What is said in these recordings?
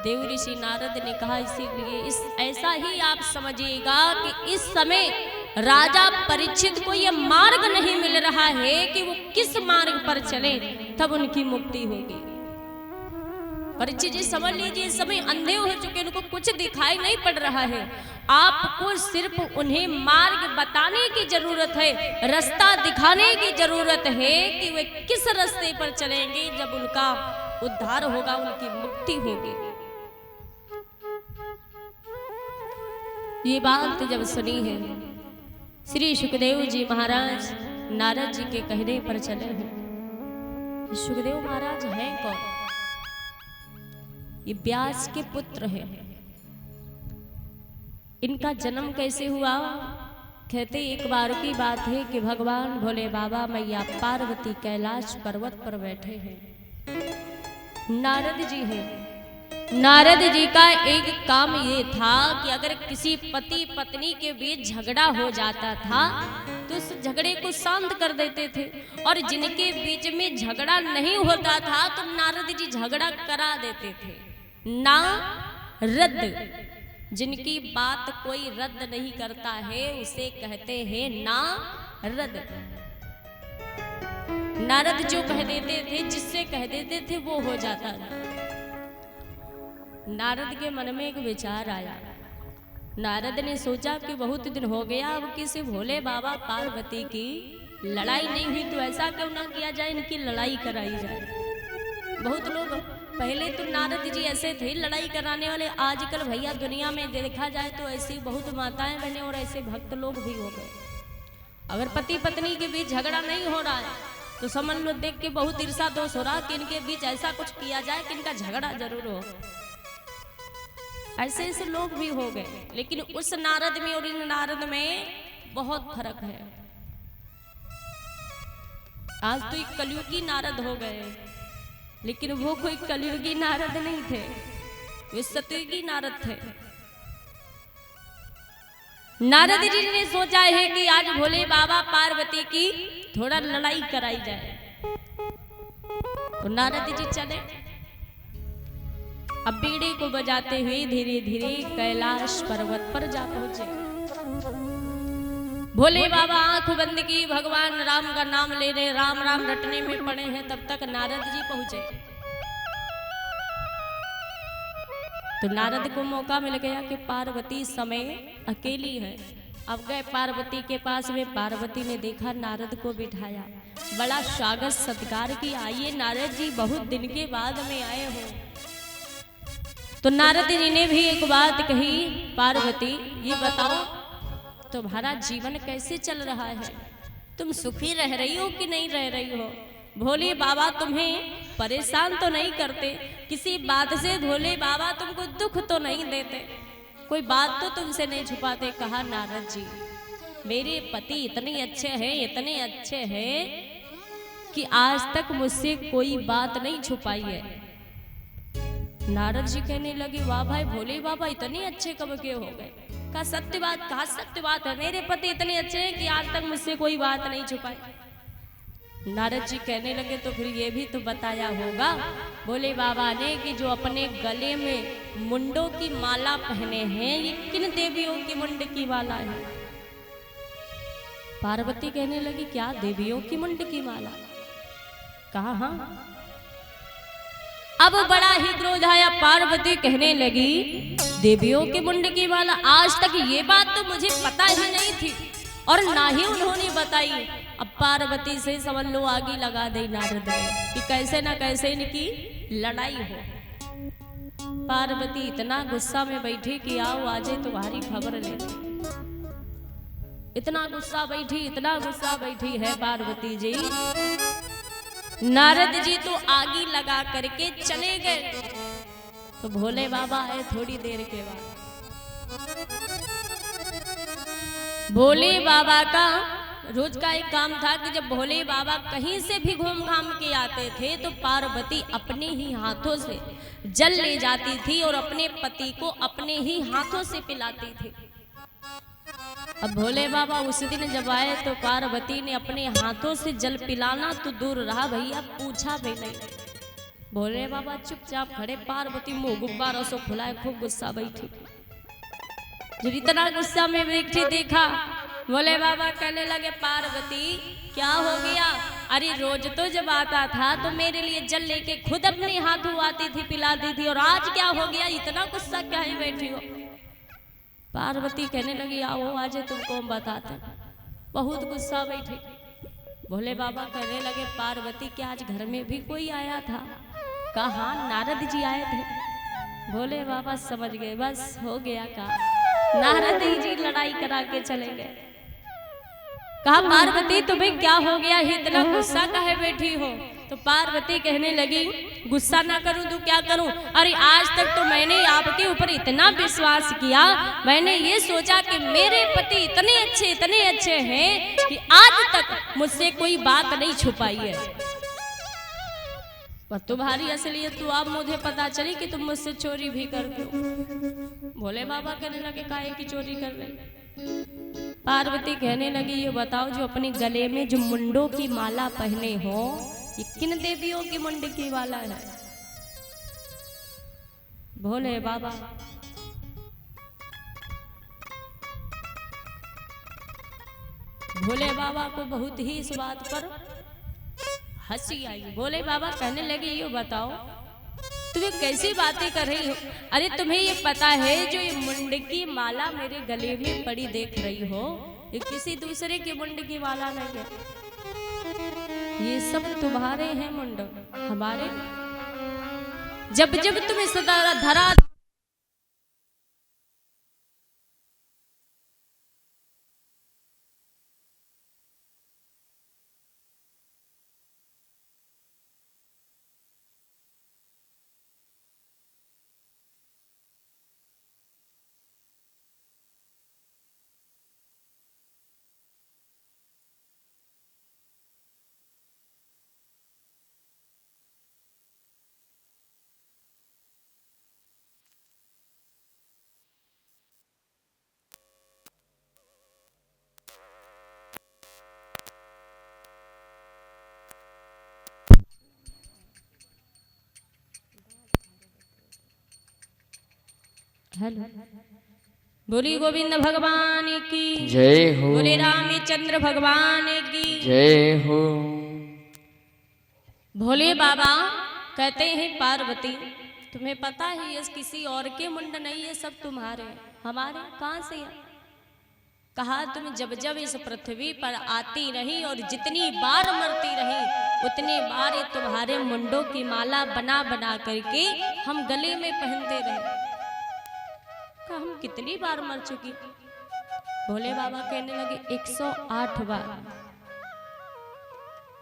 देव ऋषि नारद ने कहा इसीलिए ऐसा ही आप समझिएगा कि इस समय राजा परीक्षित को यह मार्ग नहीं मिल रहा है कि वो किस मार्ग पर चले तब उनकी मुक्ति होगी। परीक्षित जी समझ लीजिए इस समय अंधे हो चुके, उनको कुछ दिखाई नहीं पड़ रहा है। आपको सिर्फ उन्हें मार्ग बताने की जरूरत है, रास्ता दिखाने की जरूरत है कि वे किस रास्ते पर चलेंगे जब उनका उद्धार होगा, उनकी मुक्ति होगी। ये बात जब सुनी है श्री सुखदेव जी महाराज नारद जी के कहने पर चले हैं। सुखदेव महाराज हैं कौन? ये व्यास के पुत्र हैं। इनका जन्म कैसे हुआ? कहते एक बार की बात है कि भगवान भोले बाबा मैया पार्वती कैलाश पर्वत पर बैठे हैं। नारद जी हैं। नारद जी का एक काम ये था कि अगर किसी पति पत्नी के बीच झगड़ा हो जाता था तो उस झगड़े को शांत कर देते थे, और जिनके बीच में झगड़ा नहीं होता था तो नारद जी झगड़ा करा देते थे। ना रद्द, जिनकी बात कोई रद्द नहीं करता है उसे कहते हैं ना रद्द। नारद जो कह देते थे, जिससे कह देते थे वो हो जाता था। नारद के मन में एक विचार आया। नारद ने सोचा कि बहुत दिन हो गया अब किसी भोले बाबा पार्वती की लड़ाई नहीं हुई, तो ऐसा क्यों ना किया जाए, इनकी लड़ाई कराई जाए। बहुत लोग पहले तो नारद जी ऐसे थे लड़ाई कराने वाले, आजकल भैया दुनिया में देखा जाए तो ऐसी बहुत माताएं बहने और ऐसे भक्त लोग भी हो गए। अगर पति पत्नी के बीच झगड़ा नहीं हो रहा है तो समझ लो देख के बहुत ईर्षा दोष हो रहा कि इनके बीच ऐसा कुछ किया जाए कि इनका झगड़ा जरूर हो। ऐसे ऐसे लोग भी हो गए। लेकिन उस नारद में और इन नारद में बहुत फर्क है। आज तो एक कलयुगी नारद हो गए, लेकिन वो कोई कलयुगी नारद नहीं थे, वे सतयुगी नारद थे। नारद जी ने सोचा है कि आज भोले बाबा पार्वती की थोड़ा लड़ाई कराई जाए, तो नारद जी चले। अब बीड़े को बजाते हुए धीरे धीरे कैलाश पर्वत पर जा पहुंचे। भोले बाबा आंख बंद की भगवान राम का नाम ले रहे, राम राम रटने में पड़े हैं, तब तक नारद जी पहुंचे। तो नारद को मौका मिल गया कि पार्वती समय अकेली है। अब गए पार्वती के पास में, पार्वती ने देखा नारद को बिठाया, बड़ा स्वागत सत्कार किया। आइए नारद जी, बहुत दिन के बाद में आए हो। तो नारद जी ने भी एक बात कही, पार्वती ये बताओ तुम्हारा जीवन कैसे चल रहा है? तुम सुखी रह रही हो कि नहीं रह रही हो? भोले बाबा तुम्हें परेशान तो नहीं करते? किसी बात से भोले बाबा तुमको दुख तो नहीं देते? कोई बात तो तुमसे नहीं छुपाते? कहा नारद जी मेरे पति इतने अच्छे हैं, इतने अच्छे हैं कि आज तक मुझसे कोई बात नहीं छुपाई है। नारद जी कहने लगे वाह भाई, भोले बाबा इतने अच्छे कब के हो गए? कहा सत्य बात, कहा सत्य बात है, मेरे पति इतने अच्छे हैं कि आज तक मुझसे कोई बात नहीं छुपाई। नारद जी कहने लगे तो फिर ये भी तो बताया होगा भोले बाबा ने कि जो अपने गले में मुंडों की माला पहने हैं ये किन देवियों की मुंड की माला है? पार्वती कहने लगी क्या देवियों की मुंड की माला? कहा हाँ। अब बड़ा ही क्रोध आया, पार्वती कहने लगी देवियों के मुंड की माला? आज तक ये बात तो मुझे पता ही नहीं थी और ना ही उन्होंने बताई। अब पार्वती से समझ लो आगे लगा दे नारद ने कि कैसे ना कैसे इनकी लड़ाई हो। पार्वती इतना गुस्सा में बैठी कि आओ आज तुम्हारी खबर ले। इतना गुस्सा बैठी, इतना गुस्सा बैठी है पार्वती जी। नारद जी तो आगी लगा करके चले गए। तो भोले बाबा आए थोड़ी देर के बाद। भोले बाबा का रोज का एक काम था कि जब भोले बाबा कहीं से भी घूम घाम के आते थे तो पार्वती अपने ही हाथों से जल ले जाती थी और अपने पति को अपने ही हाथों से पिलाती थी। अब भोले बाबा उस दिन जब आए तो पार्वती ने अपने हाथों से जल पिलाना तो दूर रहा भैया, पूछा भी नहीं। भोले बाबा चुपचाप खड़े, पार्वती मुंह गुब्बारों से फुलाए, खूब गुस्सा बैठी। जब इतना गुस्सा में बैठी देखा, भोले बाबा कहने लगे पार्वती क्या हो गया? अरे रोज तो जब आता था तो मेरे लिए जल लेके खुद अपने हाथों आती थी, पिलाती थी, और आज क्या हो गया? इतना गुस्सा क्या ही बैठी हो? पार्वती कहने लगी आओ आज तुमको हम बताते। बहुत गुस्सा बैठी। भोले बाबा कहने लगे पार्वती क्या आज घर में भी कोई आया था? कहा हाँ नारद जी आए थे। भोले बाबा समझ गए बस हो गया का, नारद जी लड़ाई करा के चले गए। कहा पार्वती तुम्हें क्या हो गया, इतना गुस्सा काहे बैठी हो? तो पार्वती कहने लगी गुस्सा ना करूं तो क्या करूं? अरे आज तक तो मैंने आपके ऊपर इतना विश्वास किया, मैंने ये सोचा कि मेरे पति इतने अच्छे हैं कि आज तक मुझसे कोई बात नहीं छुपाई है, पर तुम्हारी असलियत तो अब मुझे पता चली कि तुम मुझसे चोरी भी करते हो। भोले बाबा कहने लगे काहे की चोरी कर रहे? पार्वती कहने लगी ये बताओ जो अपने गले में जो मुंडों की माला पहने हो ये किन देवियों की मुंड की माला है? भोले बाबा को बहुत ही इस बात पर हंसी आई। भोले बाबा कहने लगे ये बताओ तुम्हें कैसी बातें कर रही हो? अरे तुम्हें ये पता है जो ये मुंड की माला मेरे गले में पड़ी देख रही हो ये किसी दूसरे के मुंड की माला नहीं है, ये सब तुम्हारे हैं मुंड, हमारे। जब जब तुम इस धरा हेलो बोली गोविंद भगवान की जय हो, बोले रामचंद्र भगवान की जय हो। भोले बाबा कहते हैं पार्वती तुम्हें पता है ये किसी और के मुंड नहीं है, सब तुम्हारे। हमारे कहाँ से है? कहा तुम जब जब इस पृथ्वी पर आती रही और जितनी बार मरती रही उतनी बार ये तुम्हारे मुंडों की माला बना बना करके हम गले में पहनते रहे। हम कितनी बार मर चुकी? भोले बाबा कहने लगे 108 बार।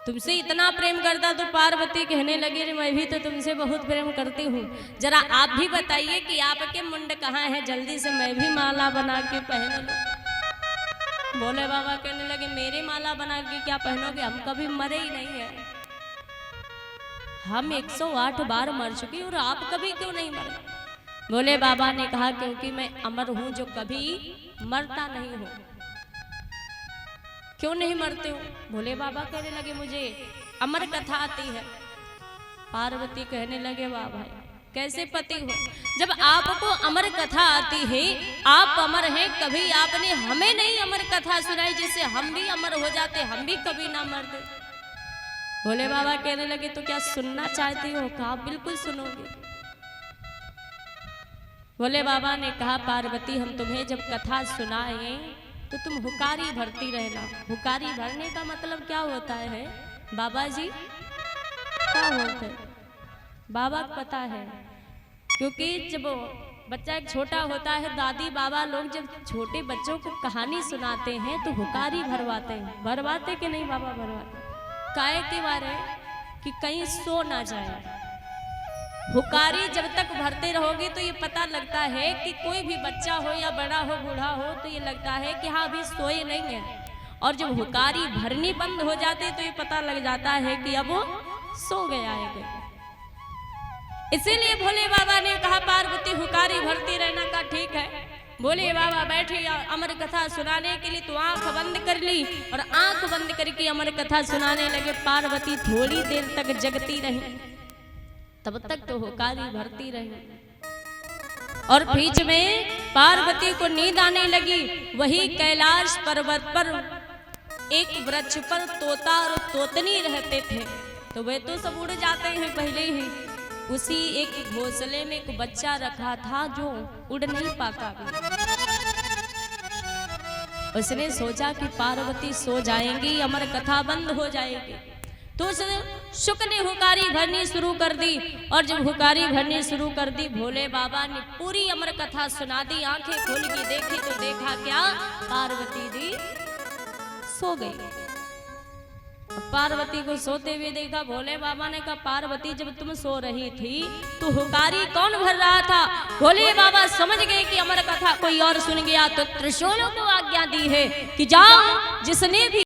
तुमसे इतना प्रेम करता तो पार्वती कहने लगी मैं भी तो तुमसे बहुत प्रेम करती हूँ, जरा आप भी बताइए कि आपके मुंड कहाँ है, जल्दी से मैं भी माला बना के पहन लूं। भोले बाबा कहने लगे मेरी माला बना के क्या पहनोगे, हम कभी मरे ही नहीं है, हम 108 बार मर चुकी और आप कभी क्यों नहीं मरे? भोले बाबा ने कहा क्योंकि मैं अमर हूं जो कभी मरता नहीं हूं। क्यों नहीं मरते हो? भोले बाबा कहने लगे मुझे अमर कथा आती है। पार्वती कहने लगे वाह भाई कैसे पति हो, जब आपको अमर कथा आती है, आप अमर हैं, कभी आपने हमें नहीं अमर कथा सुनाई जिससे हम भी अमर हो जाते, हम भी कभी ना मरते। भोले बाबा कहने लगे तो क्या सुनना चाहती हो? कहा बिल्कुल सुनोगे। भोले बाबा ने कहा पार्वती हम तुम्हें जब कथा सुनाएं तो तुम हुकारी भरती रहना। हुकारी भरने का मतलब क्या होता है बाबा जी? क्या होता है? बाबा को पता है, क्योंकि जब बच्चा एक छोटा होता है दादी बाबा लोग जब छोटे बच्चों को कहानी सुनाते हैं तो हुकारी भरवाते हैं। भरवाते कि नहीं बाबा? भरवाते। काहे के बारे कि कहीं सो ना जाए। हुकारी जब तक भरते रहोगे तो ये पता लगता है कि कोई भी बच्चा हो या बड़ा हो बूढ़ा हो तो ये लगता है कि हाँ अभी सोए नहीं है, और जब हुकारी भरनी बंद हो जाते तो ये पता लग जाता है कि अब वो सो गया है। इसीलिए भोले बाबा ने कहा पार्वती हुकारी भरती रहना का ठीक है। भोले बाबा बैठे अमर कथा सुनाने के लिए तो आंख बंद कर ली और आंख बंद करके अमर कथा सुनाने लगे। पार्वती थोड़ी देर तक जगती रही। तब तक तो हुकारी भरती रही। और बीच में पार्वती को नींद आने लगी। वही कैलाश पर्वत पर एक वृक्ष पर तोता और तोतनी रहते थे, तो वे तो सब उड़ जाते हैं पहले ही। उसी एक घोंसले में एक बच्चा रखा था जो उड़ नहीं पाता। उसने सोचा कि पार्वती सो जाएंगी, अमर कथा बंद हो जाएगी। तो उस शुक ने हुकारी भरनी शुरू कर दी। और जब हुकारी भरनी शुरू कर दी, भोले बाबा ने पूरी अमर कथा सुना दी। आंखें खोल के देखी तो देखा क्या, पार्वती जी सो गई। पार्वती को सोते हुए देखा। भोले बाबा ने कहा, पार्वती जब तुम सो रही थी तो हुकारी कौन भर रहा था? भोले बाबा समझ गए कि अमर कथा कोई और सुन गया, तो त्रिशूलों को आज्ञा दी है कि जाओ, जिसने भी